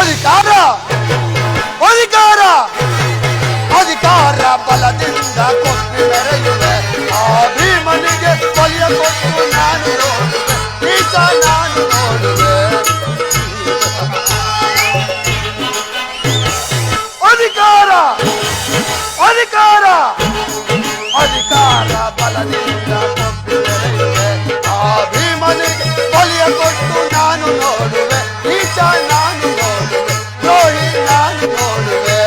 ಅಧಿಕಾರ ಅಧಿಕಾರ ಅಧಿಕಾರ ಬಲದಿಂದ ಕೊಪ್ಪಿ ಮೆರೆಯುವೆ ಆ ಭೀಮನಿಗೆ ಬಲಿಯ ಕೊಟ್ಟು ನಾನು ನೋಡುವೆ ಈತ ನಾನು ನೋಡುವೆ ಅಧಿಕಾರ ಅಧಿಕಾರ ಅಧಿಕಾರ ಬಲದಿಂದ ಕೊಪ್ಪಿ ಮೆರೆಯುವೆ ಆ ಭೀಮನಿಗೆ ಬಲಿಯ ಕೊಟ್ಟು ನಾನು ನೋಡುವೆ ಈತ ನಾನು ನೋಡುವೆ ದ್ರೋಹಿ ನಾನು ನೋಡುವೆ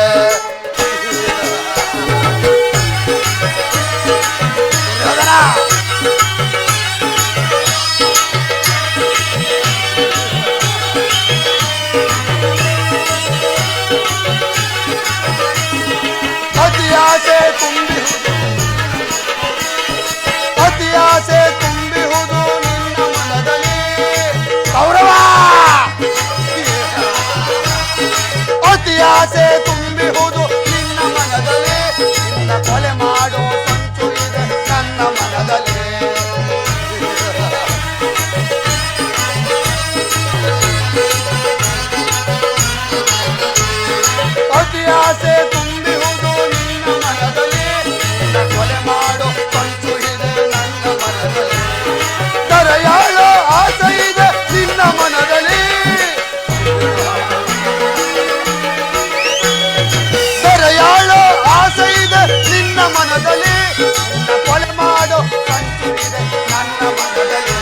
ಅತಿಯಾಸೆ ತುಂಬಿಹುದು ನಿನ್ನ ಮನದಲ್ಲಿ ಗೌರವ ಅತಿಯಾಸೆ ತುಂಬಿಹುದು ನಿನ್ನ ಮನದಲ್ಲಿ ನಿನ್ನ ಕೊಲೆ ಮಾಡೋ ಸಂಚು ಇದೆ ನನ್ನ ಮನದಲ್ಲಿ ಅತಿಯಾಸೆ ತುಂಬಿಹುದು ನಿನ್ನ ಮನದಲ್ಲಿ ನಿನ್ನ ಕೊಲೆ ಮಾಡೋ ಸಂಚು ಇದೆ ನನ್ನ ಮನದಲ್ಲಿ ದರೆಯಾಳೋ ಆಸೆ ಇದೆ ನಿನ್ನ ಮನದಲ್ಲಿ ದರೆಯಾಳೋ ಆಸೆ ಇದೆ ನಿನ್ನ ಮನದಲ್ಲಿ ನಿನ್ನ ಕೊಲೆ ಮಾಡೋ ಸಂಚು ಇದೆ ನನ್ನ ಮನದಲ್ಲಿ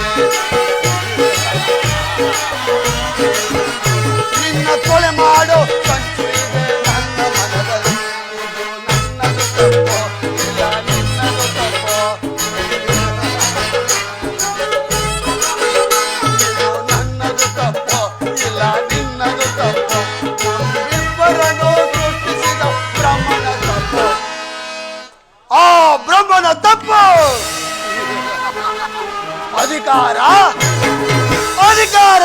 ನಿನ್ನ ಕೊಲೆ ಮಾಡೋ ಸಂಚು ಇದೆ ನನ್ನ ಮನದಲ್ಲಿ ಇದು ನನ್ನದು ತಪ್ಪೋ ಇಲ್ಲ ನಿನ್ನದು ತಪ್ಪೋ ನಮ್ಮಿಬ್ಬರನ್ನು ಸೃಷ್ಟಿಸಿದ ಬ್ರಹ್ಮನ ತಪ್ಪು ಆ ಬ್ರಹ್ಮನ ತಪ್ಪು ಅಧಿಕಾರ ಅಧಿಕಾರ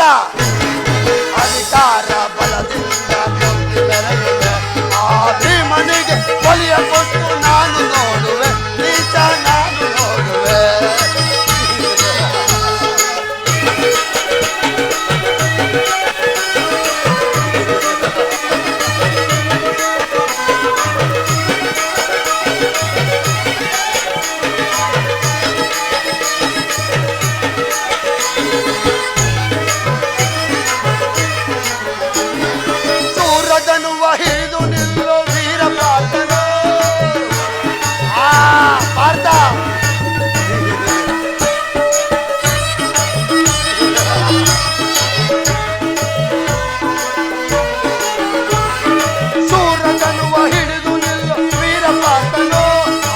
ಅಧಿಕಾರ ಬಲದಿಂದ ಕೊಪ್ಪಿ ಮೆರೆಯುವೆ ಆ ಭೀಮನಿಗೆ ಬಲಿಯ ಕೊಟ್ಟು ನಾನು ನೋಡುವೆ ನೀಚ ನಾನು ನೋಡುವೆ ಸೂರದನುವ ಹಿಡಿದು ನಿಲ್ಲೋ ವೀರ ಪಾರ್ಥನು ಪಾರ್ಥ ಸೂರದನುವ ಹಿಡಿದು ನಿಲ್ಲೋ ವೀರ ಪಾರ್ಥನು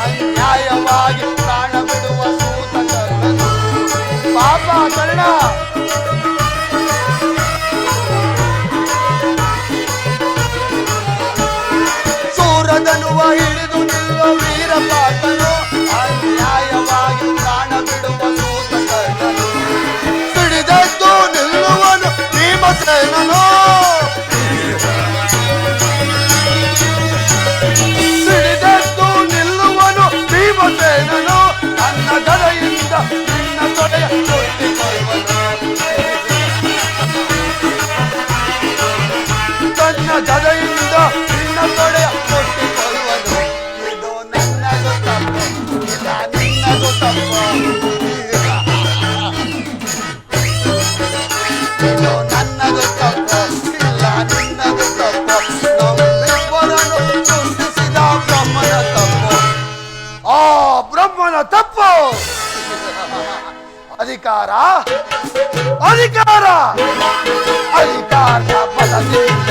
ಅನ್ಯಾಯವಾಗಿ ಪ್ರಾಣ ಬಿಡುವ ಸೂತ ಕರ್ಣನು ಪಾಪ ಕರ್ಣ ಸೂರದನುವ ಹಿಡಿದು ನಿಲ್ಲೋ ವೀರ ಪಾರ್ಥನು ಅನ್ಯಾಯವಾಗಿ ಪ್ರಾಣ ಬಿಡುವ ಸೂತ ಕರ್ಣನು ಸಿಡಿದೆದ್ದು ನಿಲ್ಲುವನು ಭೀಮಸೇನನು ಸಿಡಿದೆದ್ದು ನಿಲ್ಲುವನು ಭೀಮಸೇನನು ನನ್ನ ಗದೆಯಿಂದ ನಿನ್ನ ತೊಡೆಯ ಕೊಟ್ಟಿಕೊಳ್ಳುವನು ತನ್ನ ಗದೆಯಿಂದ ನಿನ್ನ ತೊಡೆಯ ಕೊಟ್ಟಿಕೊಳ್ಳುವನು ಇದು ನನ್ನದು ತಪ್ಪು ಇಲ್ಲ ನಿನ್ನದು ತಪ್ಪು ಇದು ನನ್ನದು ತಪ್ಪು ಇಲ್ಲ ನಿನ್ನದು ತಪ್ಪು ನಮ್ಮಿಬ್ಬರನ್ನು ಸೃಷ್ಟಿಸಿದ ಬ್ರಹ್ಮನ ತಪ್ಪು ಆ ಬ್ರಹ್ಮನ ತಪ್ಪು ಅಧಿಕಾರ ಅಧಿಕಾರ ಅಧಿಕಾರ ಬಲದಿಂದ